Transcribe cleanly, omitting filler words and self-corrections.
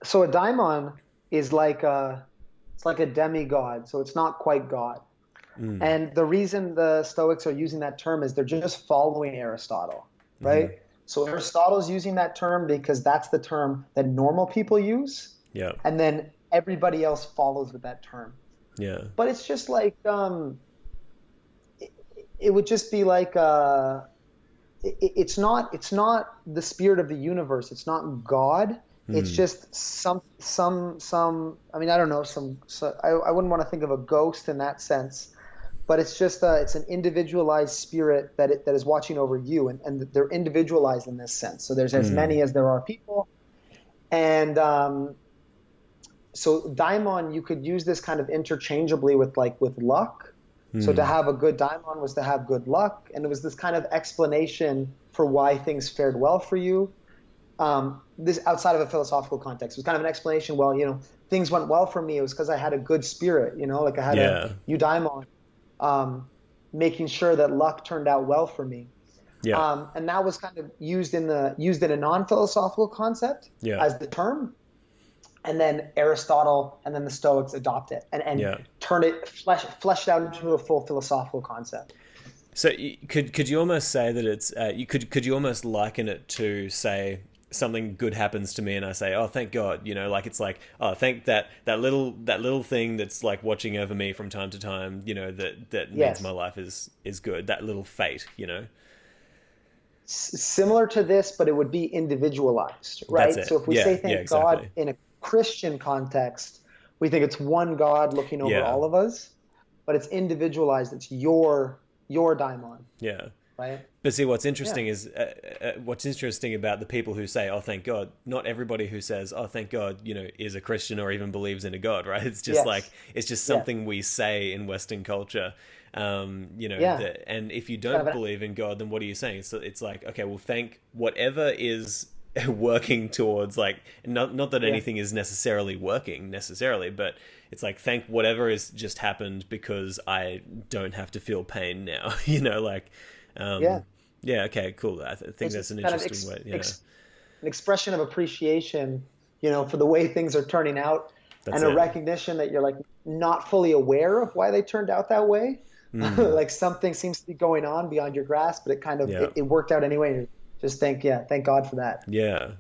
So a daimon is like it's like a demigod, so it's not quite God. Mm. And the reason the Stoics are using that term is they're just following Aristotle, Mm-hmm. right? So Aristotle's using that term because that's the term that normal people use, Yeah. and then everybody else follows with that term. Yeah. But it's just like it, it would just be like it's not the spirit of the universe. It's not God. It's Mm. just some. I mean, I don't know. I wouldn't want to think of a ghost in that sense, but it's just it's an individualized spirit that is watching over you, and they're individualized in this sense. So there's as Mm. many as there are people, and so daimon, you could use this kind of interchangeably with like with luck. So to Mm. have a good daimon was to have good luck, and it was this kind of explanation for why things fared well for you. This outside of a philosophical context, it was kind of an explanation. Well, things went well for me. It was because I had a good spirit. Like I had a Yeah. eudaimon, um, making sure that luck turned out well for me. Yeah. And that was kind of used in a non-philosophical concept Yeah. as the term, and then Aristotle and then the Stoics adopt it and Yeah. turn it fleshed out into a full philosophical concept. So could you almost say that it's could you almost liken it to, say, something good happens to me and I say, oh, thank God, like it's like, oh, thank that little thing that's like watching over me from time to time, that means my Yes. life is good, that little fate. Similar to this, but it would be individualized, That's right? it. So if we Yeah. say Yeah. thank God Exactly. in a Christian context, we think it's one God looking over Yeah. all of us, but it's individualized. It's your daimon, Yeah. right? But see, Yeah. what's interesting about the people who say, "Oh, thank God." Not everybody who says, "Oh, thank God," is a Christian or even believes in a God, right? It's just like Yes. it's just Yes. something we say in Western culture. Yeah. And if you It's kind don't of an believe in God, then what are you saying? So it's like, okay, well, thank whatever is working towards, like, not that yeah. anything is necessarily working necessarily, but it's like, thank whatever has just happened because I don't have to feel pain now. Like, Yeah. um, yeah, okay, cool. I think It's that's just an kind of interesting way. Yeah, an expression of appreciation, for the way things are turning out, that's and a it. recognition that you're like not fully aware of why they turned out that way. Mm, Like something seems to be going on beyond your grasp, but it kind of yeah, it worked out anyway. Just thank God for that. yeah.